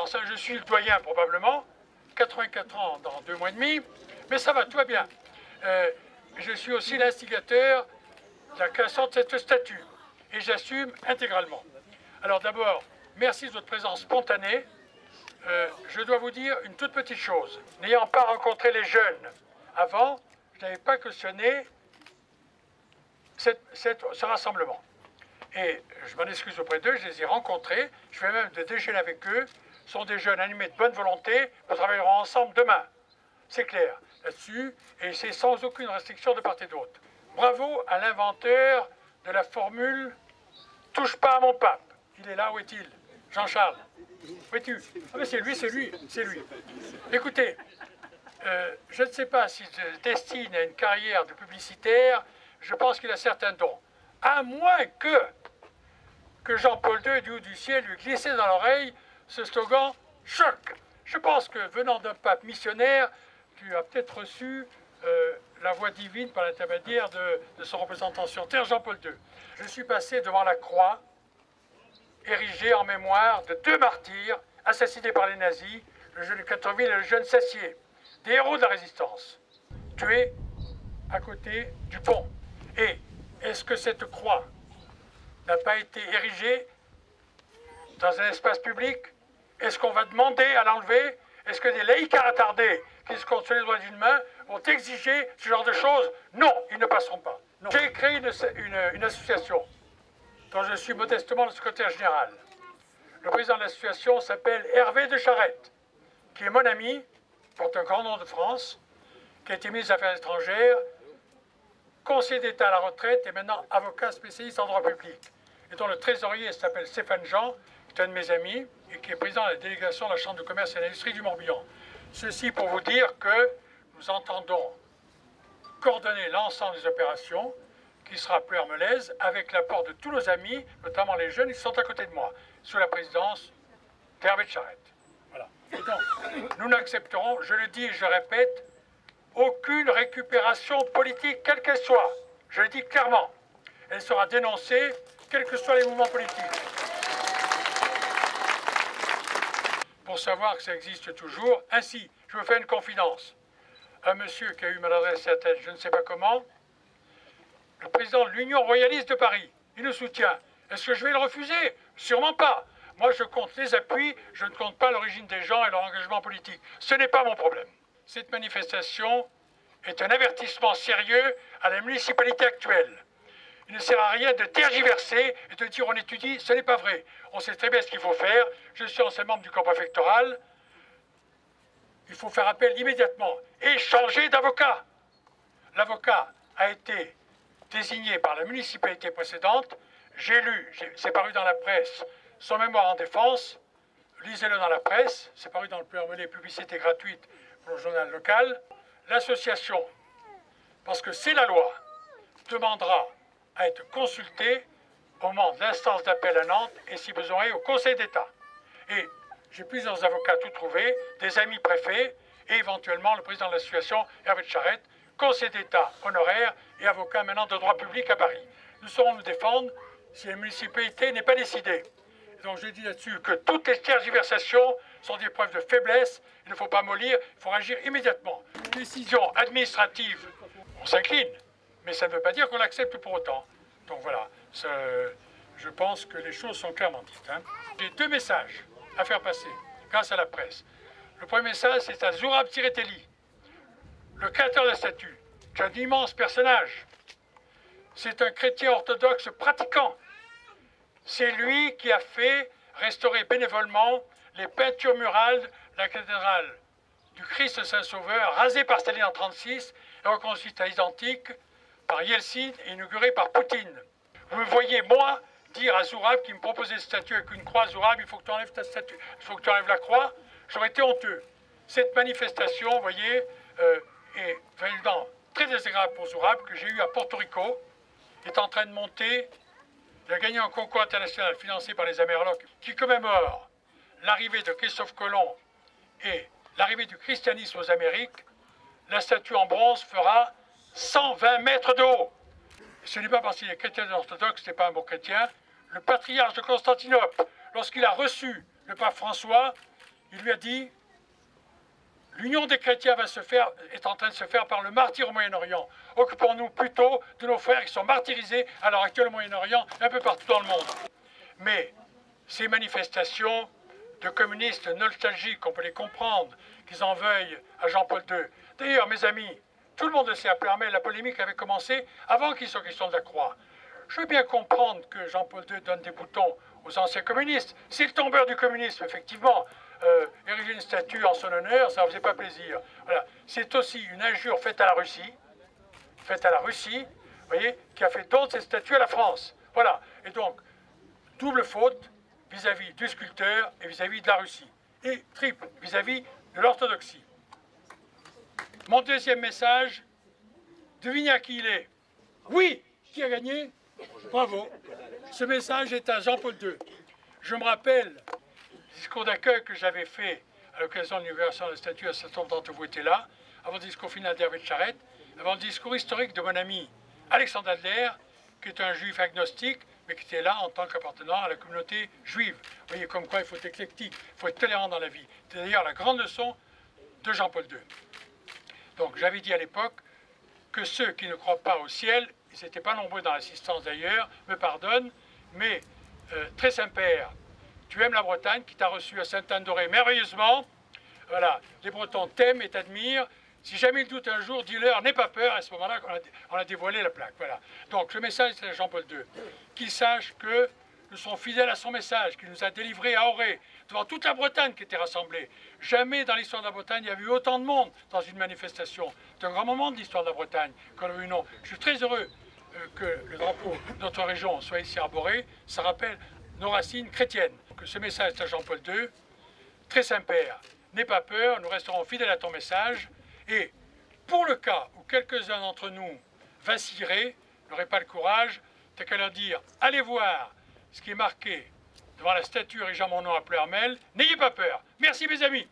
Alors ça, je suis le doyen probablement, 84 ans dans 2 mois et demi, mais ça va, tout va bien. Je suis aussi l'instigateur de la création de cette statue, et j'assume intégralement. Alors d'abord, merci de votre présence spontanée. Je dois vous dire une toute petite chose. N'ayant pas rencontré les jeunes avant, je n'avais pas cautionné ce rassemblement. Et je m'en excuse auprès d'eux, je les ai rencontrés, je fais même des déjeuners avec eux. Ce sont des jeunes animés de bonne volonté, nous travaillerons ensemble demain. C'est clair là-dessus, et c'est sans aucune restriction de part et d'autre. Bravo à l'inventeur de la formule « touche pas à mon pape ». Il est là, où est-il? Jean-Charles, où es-tu? Ah mais c'est lui, c'est lui, c'est lui. Écoutez, je ne sais pas s'il se destine à une carrière de publicitaire, je pense qu'il a certains dons. À moins que Jean-Paul II, du haut du ciel, lui glissait dans l'oreille ce slogan « Choc ». Je pense que venant d'un pape missionnaire, tu as peut-être reçu la voix divine par l'intermédiaire de son représentant sur terre, Jean-Paul II. Je suis passé devant la croix, érigée en mémoire de 2 martyrs assassinés par les nazis, le jeune Quattreville et le jeune Sassier, des héros de la résistance, tués à côté du pont. Et est-ce que cette croix n'a pas été érigée dans un espace public? Est-ce qu'on va demander à l'enlever? Est-ce que des laïcards attardés qui se comptent sur les doigts d'une main vont exiger ce genre de choses? Non, ils ne passeront pas. J'ai créé une association dont je suis modestement le secrétaire général. Le président de l'association s'appelle Hervé de Charette, qui est mon ami, porte un grand nom de France, qui a été ministre des Affaires étrangères, conseiller d'État à la retraite et maintenant avocat spécialiste en droit public. Et dont le trésorier s'appelle Stéphane Jean, qui est un de mes amis, et qui est président de la délégation de la Chambre de commerce et d'industrie du Morbihan. Ceci pour vous dire que nous entendons coordonner l'ensemble des opérations, qui sera plus Hermelaise, avec l'apport de tous nos amis, notamment les jeunes qui sont à côté de moi, sous la présidence d'Hervé de Charette. Voilà. Et donc, nous n'accepterons, je le dis et je le répète, aucune récupération politique, quelle qu'elle soit. Je le dis clairement. Elle sera dénoncée, quels que soient les mouvements politiques. Pour savoir que ça existe toujours. Ainsi, je vous fais une confidence. Un monsieur qui a eu mon adresse à la tête, je ne sais pas comment, le président de l'Union royaliste de Paris, il nous soutient. Est-ce que je vais le refuser? Sûrement pas. Moi, je compte les appuis, je ne compte pas l'origine des gens et leur engagement politique. Ce n'est pas mon problème. Cette manifestation est un avertissement sérieux à la municipalité actuelle. Il ne sert à rien de tergiverser et de dire on étudie, ce n'est pas vrai. On sait très bien ce qu'il faut faire. Je suis ancien membre du corps préfectoral. Il faut faire appel immédiatement et changer d'avocat. L'avocat a été désigné par la municipalité précédente. J'ai lu, c'est paru dans la presse, son mémoire en défense. Lisez-le dans la presse, c'est paru dans le Pluriel publicité gratuite pour le journal local. L'association, parce que c'est la loi, demandera à être consultée au moment de l'instance d'appel à Nantes et si besoin est au Conseil d'État. Et j'ai plusieurs avocats tout trouvés, des amis préfets et éventuellement le président de l'association, Hervé de Charette, Conseil d'État honoraire et avocat maintenant de droit public à Paris. Nous saurons nous défendre si la municipalité n'est pas décidée. Et donc je dis là-dessus que toutes les tergiversations sont des preuves de faiblesse, il ne faut pas mollir, il faut agir immédiatement. Décision administrative, on s'incline, mais ça ne veut pas dire qu'on l'accepte pour autant. Donc voilà, je pense que les choses sont clairement dites. J'ai 2 messages à faire passer grâce à la presse. Le premier message, c'est à Zourab Tsireteli, le créateur de la statue, qui est un immense personnage. C'est un chrétien orthodoxe pratiquant. C'est lui qui a fait restaurer bénévolement les peintures murales de la cathédrale du Christ Saint-Sauveur, rasée par Staline en 1936 et reconstruite à l'identique par Yeltsin et inaugurée par Poutine. Vous me voyez, moi, dire à Zourab qui me proposait cette statue avec une croix, Zourab, il faut que tu enlèves ta statue, il faut que tu enlèves la croix, j'aurais été honteux. Cette manifestation, vous voyez, est vraiment très désagréable pour Zourab, que j'ai eu à Porto Rico, est en train de monter. Il a gagné un concours international financé par les Amérindiens qui commémore l'arrivée de Christophe Colomb et l'arrivée du christianisme aux Amériques. La statue en bronze fera 120 mètres de haut. Et ce n'est pas parce qu'il est chrétien orthodoxe, ce n'est pas un bon chrétien. Le patriarche de Constantinople, lorsqu'il a reçu le pape François, il lui a dit « L'union des chrétiens est en train de se faire par le martyre au Moyen-Orient. Occupons-nous plutôt de nos frères qui sont martyrisés à l'heure actuelle au Moyen-Orient et un peu partout dans le monde. » Mais ces manifestations de communistes nostalgiques, on peut les comprendre, qu'ils en veuillent à Jean-Paul II. D'ailleurs, mes amis, tout le monde le sait, à Ploermel, la polémique avait commencé avant qu'il soit question de la croix. Je veux bien comprendre que Jean-Paul II donne des boutons aux anciens communistes. C'est le tombeur du communisme, effectivement. Ériger une statue en son honneur, ça ne faisait pas plaisir. Voilà. C'est aussi une injure faite à la Russie, vous voyez, qui a fait don de cette statue à la France. Voilà. Et donc, double faute vis-à-vis du sculpteur et vis-à-vis de la Russie. Et triple vis-à-vis de l'orthodoxie. Mon deuxième message, devinez à qui il est. Oui, qui a gagné? Bravo. Ce message est à Jean-Paul II. Je me rappelle le discours d'accueil que j'avais fait à l'occasion de l'inauguration de la statue, un certain nombre d'entre vous étaient là, avant le discours final d'Hervé de Charette, avant le discours historique de mon ami Alexandre Adler, qui est un juif agnostique, mais qui était là en tant qu'appartenant à la communauté juive. Vous voyez comme quoi il faut être éclectique, il faut être tolérant dans la vie. C'est d'ailleurs la grande leçon de Jean-Paul II. Donc j'avais dit à l'époque que ceux qui ne croient pas au ciel, ils n'étaient pas nombreux dans l'assistance d'ailleurs, me pardonnent, mais très Saint-Père, tu aimes la Bretagne qui t'a reçu à Sainte-Anne-d'Auray merveilleusement. Voilà, les Bretons t'aiment et t'admirent. Si jamais ils doutent un jour, dis-leur, n'aie pas peur. À ce moment-là, on a dévoilé la plaque. Voilà. Donc le message c'est à Jean-Paul II. Qu'il sache que nous sommes fidèles à son message, qu'il nous a délivrés à Auray, devant toute la Bretagne qui était rassemblée. Jamais dans l'histoire de la Bretagne, il y a eu autant de monde dans une manifestation. C'est un grand moment de l'histoire de la Bretagne qu'on a eu non. Je suis très heureux que le drapeau de notre région soit ici arboré. Ça rappelle nos racines chrétiennes. Que ce message est à Jean-Paul II. Très Saint-Père, n'aie pas peur, nous resterons fidèles à ton message. Et pour le cas où quelques-uns d'entre nous vacilleraient, n'auraient pas le courage, t'as qu'à leur dire, allez voir ce qui est marqué devant la statue érigeant mon nom à Ploermel, n'ayez pas peur. Merci mes amis.